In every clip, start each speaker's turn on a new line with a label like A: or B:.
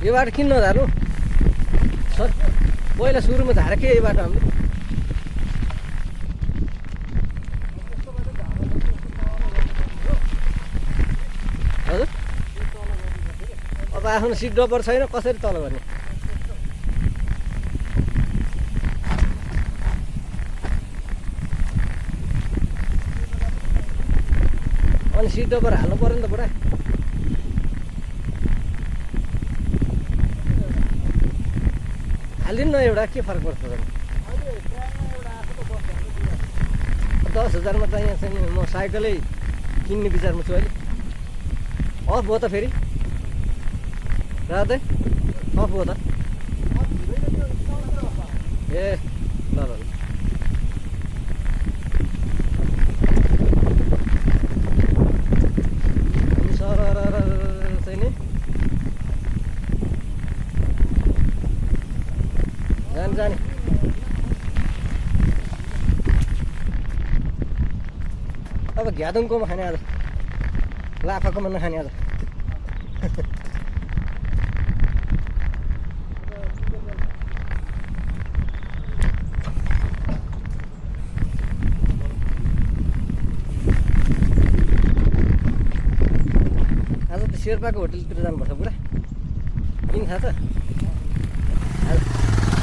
A: यो बाटो किन नझार्नु पहिला सुरुमा झारे के यो बाटो हाम्रो हजुर अब आफ्नो सिट डब्बर छैन कसरी तल गर्ने अनि सिट डब्बर हाल्नु पर्यो नि त बुढा हालिदिनु न एउटा के फरक पर्छ 10,000 मा त यहाँ चाहिँ म साइकलै किन्ने विचारमा छु अहिले अफ भयो त फेरि रातै अफ भयो त ए ल ल चाहिँ नि जाने अब घ्यादुङकोमा खाने आज लाफाकोमा नखाने आज आज त शेर्पाको होटलतिर जानुपर्छ पुरा किन थाहा छ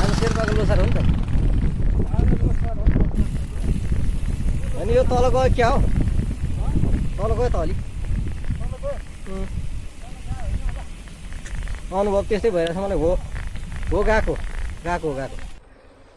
A: आज शेर्पाको लोसार हो नि त अनि यो तल गयो क्या हो तल गयो त अलिक अनुभव त्यस्तै भइरहेछ मलाई हो गएको